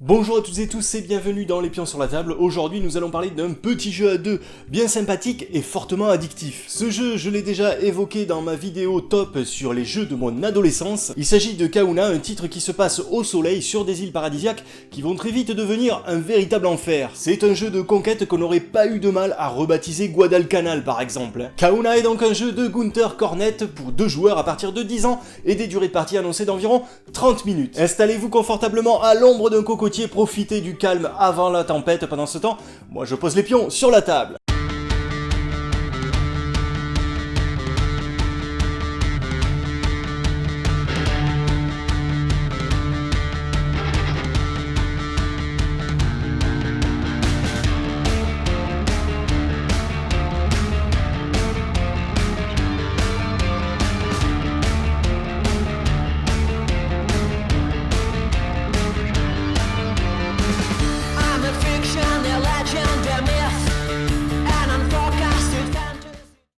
Bonjour à toutes et tous et bienvenue dans Les Pions sur la table. Aujourd'hui nous allons parler d'un petit jeu à deux bien sympathique et fortement addictif. Ce jeu je l'ai déjà évoqué dans ma vidéo top sur les jeux de mon adolescence. Il s'agit de Kauna, un titre qui se passe au soleil sur des îles paradisiaques qui vont très vite devenir un véritable enfer. C'est un jeu de conquête qu'on n'aurait pas eu de mal à rebaptiser Guadalcanal par exemple. Kauna est donc un jeu de Gunther Cornet pour 2 joueurs à partir de 10 ans et des durées de partie annoncées d'environ 30 minutes. Installez-vous confortablement à l'ombre d'un cocotier. Profitez du calme avant la tempête. Pendant ce temps, moi je pose les pions sur la table.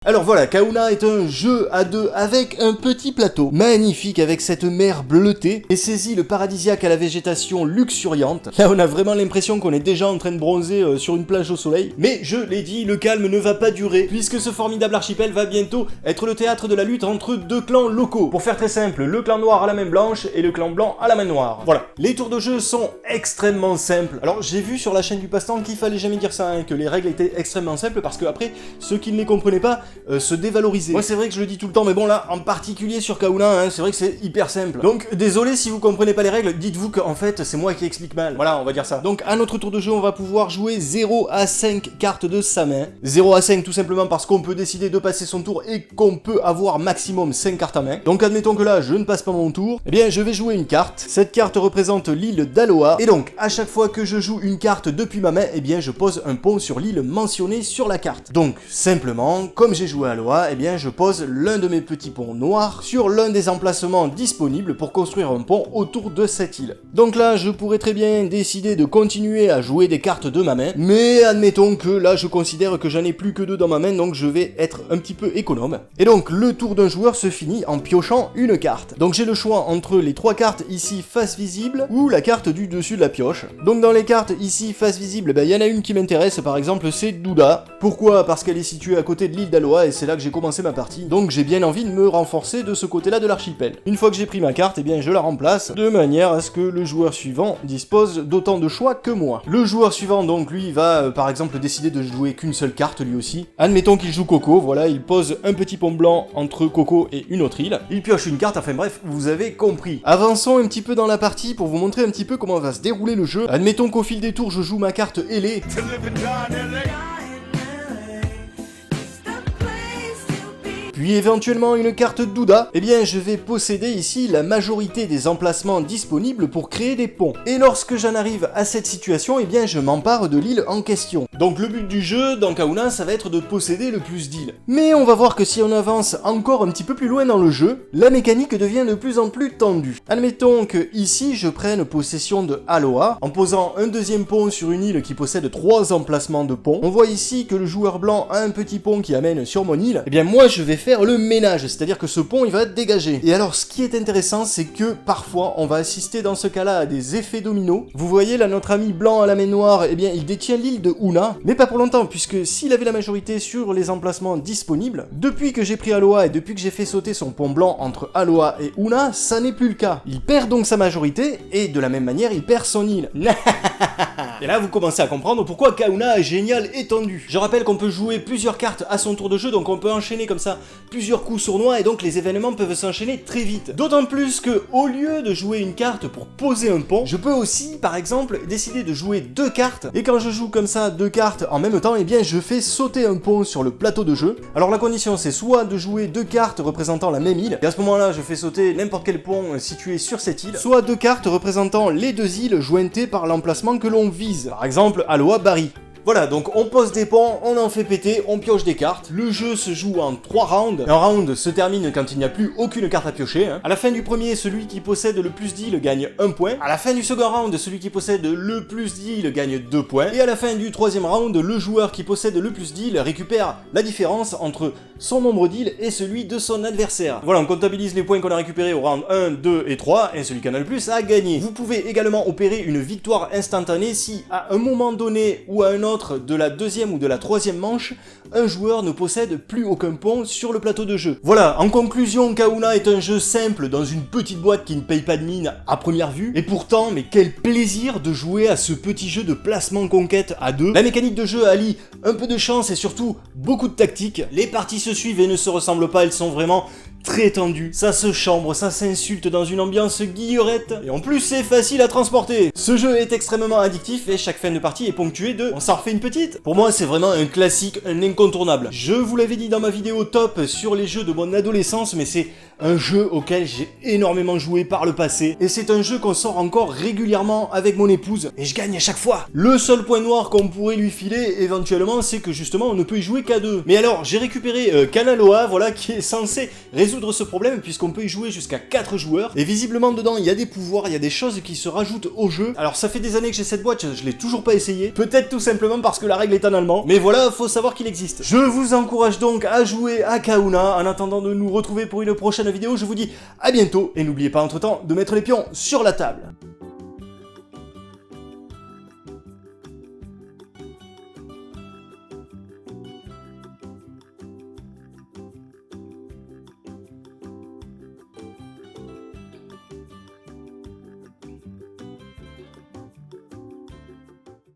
Alors voilà, Kauna est un jeu à deux avec un petit plateau, magnifique avec cette mer bleutée et ces îles paradisiaques à la végétation luxuriante. Là on a vraiment l'impression qu'on est déjà en train de bronzer sur une plage au soleil. Mais je l'ai dit, le calme ne va pas durer, puisque ce formidable archipel va bientôt être le théâtre de la lutte entre 2 clans locaux. Pour faire très simple, le clan noir à la main blanche et le clan blanc à la main noire. Voilà, les tours de jeu sont extrêmement simples. Alors j'ai vu sur la chaîne du passe-temps qu'il fallait jamais dire ça, que les règles étaient extrêmement simples, parce que après, ceux qui ne les comprenaient pas se dévaloriser. Moi c'est vrai que je le dis tout le temps, mais bon là, en particulier sur Kauna, c'est vrai que c'est hyper simple. Donc désolé si vous comprenez pas les règles, dites-vous qu'en fait c'est moi qui explique mal. Voilà, on va dire ça. Donc à notre tour de jeu, on va pouvoir jouer 0 à 5 cartes de sa main. 0 à 5 tout simplement parce qu'on peut décider de passer son tour et qu'on peut avoir maximum 5 cartes à main. Donc admettons que là, je ne passe pas mon tour, eh bien je vais jouer une carte. Cette carte représente l'île d'Aloa, et donc à chaque fois que je joue une carte depuis ma main, eh bien je pose un pont sur l'île mentionnée sur la carte. Donc simplement, comme j'ai joué à Aloa, eh bien je pose l'un de mes petits ponts noirs sur l'un des emplacements disponibles pour construire un pont autour de cette île. Donc là, je pourrais très bien décider de continuer à jouer des cartes de ma main, mais admettons que là, je considère que j'en ai plus que 2 dans ma main, donc je vais être un petit peu économe. Et donc, le tour d'un joueur se finit en piochant une carte. Donc j'ai le choix entre les 3 cartes ici face visible ou la carte du dessus de la pioche. Donc dans les cartes ici face visible, il y en a une qui m'intéresse, par exemple c'est Douda. Pourquoi ? Parce qu'elle est située à côté de l'île d'Aloa et c'est là que j'ai commencé ma partie, donc j'ai bien envie de me renforcer de ce côté-là de l'archipel. Une fois que j'ai pris ma carte, eh bien je la remplace de manière à ce que le joueur suivant dispose d'autant de choix que moi. Le joueur suivant donc lui va par exemple décider de jouer qu'une seule carte lui aussi. Admettons qu'il joue Coco, voilà, il pose un petit pont blanc entre Coco et une autre île. Il pioche une carte, enfin bref, vous avez compris. Avançons un petit peu dans la partie pour vous montrer un petit peu comment va se dérouler le jeu. Admettons qu'au fil des tours je joue ma carte ailée. Puis éventuellement une carte Douda, eh bien je vais posséder ici la majorité des emplacements disponibles pour créer des ponts. Et lorsque j'en arrive à cette situation, eh bien je m'empare de l'île en question. Donc le but du jeu dans Kauna, ça va être de posséder le plus d'îles. Mais on va voir que si on avance encore un petit peu plus loin dans le jeu, la mécanique devient de plus en plus tendue. Admettons que ici je prenne possession de Aloa, en posant un deuxième pont sur une île qui possède 3 emplacements de ponts. On voit ici que le joueur blanc a un petit pont qui amène sur mon île. Eh bien moi je vais faire le ménage, c'est-à-dire que ce pont il va être dégagé. Et alors ce qui est intéressant, c'est que parfois on va assister dans ce cas-là à des effets dominos. Vous voyez là, notre ami blanc à la main noire, eh bien il détient l'île de Una, mais pas pour longtemps, puisque s'il avait la majorité sur les emplacements disponibles, depuis que j'ai pris Aloa et depuis que j'ai fait sauter son pont blanc entre Aloa et Una, ça n'est plus le cas. Il perd donc sa majorité, et de la même manière il perd son île. Et là vous commencez à comprendre pourquoi Kauna est génial et tendu. Je rappelle qu'on peut jouer plusieurs cartes à son tour de jeu, donc on peut enchaîner comme ça plusieurs coups sournois et donc les événements peuvent s'enchaîner très vite. D'autant plus que au lieu de jouer une carte pour poser un pont, je peux aussi par exemple décider de jouer 2 cartes, et quand je joue comme ça 2 cartes en même temps, eh bien je fais sauter un pont sur le plateau de jeu. Alors la condition c'est soit de jouer 2 cartes représentant la même île, et à ce moment là je fais sauter n'importe quel pont situé sur cette île, soit 2 cartes représentant les 2 îles jointées par l'emplacement que l'on vise, par exemple Aloa Bari. Voilà, donc on pose des ponts, on en fait péter, on pioche des cartes. Le jeu se joue en 3 rounds. Un round se termine quand il n'y a plus aucune carte à piocher. À la fin du premier, celui qui possède le plus deal gagne 1 point. À la fin du second round, celui qui possède le plus deal gagne 2 points. Et à la fin du troisième round, le joueur qui possède le plus deal récupère la différence entre son nombre deal et celui de son adversaire. Voilà, on comptabilise les points qu'on a récupérés au round 1, 2 et 3, et celui qui en a le plus a gagné. Vous pouvez également opérer une victoire instantanée si, à un moment donné ou à un autre de la deuxième ou de la troisième manche, un joueur ne possède plus aucun pont sur le plateau de jeu. Voilà, en conclusion, Kahuna est un jeu simple dans une petite boîte qui ne paye pas de mine à première vue, et pourtant, mais quel plaisir de jouer à ce petit jeu de placement conquête à deux. La mécanique de jeu allie un peu de chance et surtout beaucoup de tactique. Les parties se suivent et ne se ressemblent pas, elles sont vraiment très tendues. Ça se chambre, ça s'insulte dans une ambiance guillerette, et en plus c'est facile à transporter. Ce jeu est extrêmement addictif et chaque fin de partie est ponctuée de on s'en refait une petite. Pour moi c'est vraiment un classique, un incontournable. Je vous l'avais dit dans ma vidéo top sur les jeux de mon adolescence, mais c'est un jeu auquel j'ai énormément joué par le passé, et c'est un jeu qu'on sort encore régulièrement avec mon épouse, et je gagne à chaque fois. Le seul point noir qu'on pourrait lui filer éventuellement, c'est que justement on ne peut y jouer qu'à deux. Mais alors j'ai récupéré Kanaloa, voilà, qui est censé résoudre ce problème puisqu'on peut y jouer jusqu'à 4 joueurs, et visiblement dedans il y a des pouvoirs, il y a des choses qui se rajoutent au jeu. Alors ça fait des années que j'ai cette boîte, je l'ai toujours pas essayé, peut-être tout simplement parce que la règle est en allemand, mais voilà, faut savoir qu'il existe. Je vous encourage donc à jouer à Kahuna. En attendant de nous retrouver pour une prochaine vidéo, je vous dis à bientôt, et n'oubliez pas entre temps de mettre les pions sur la table.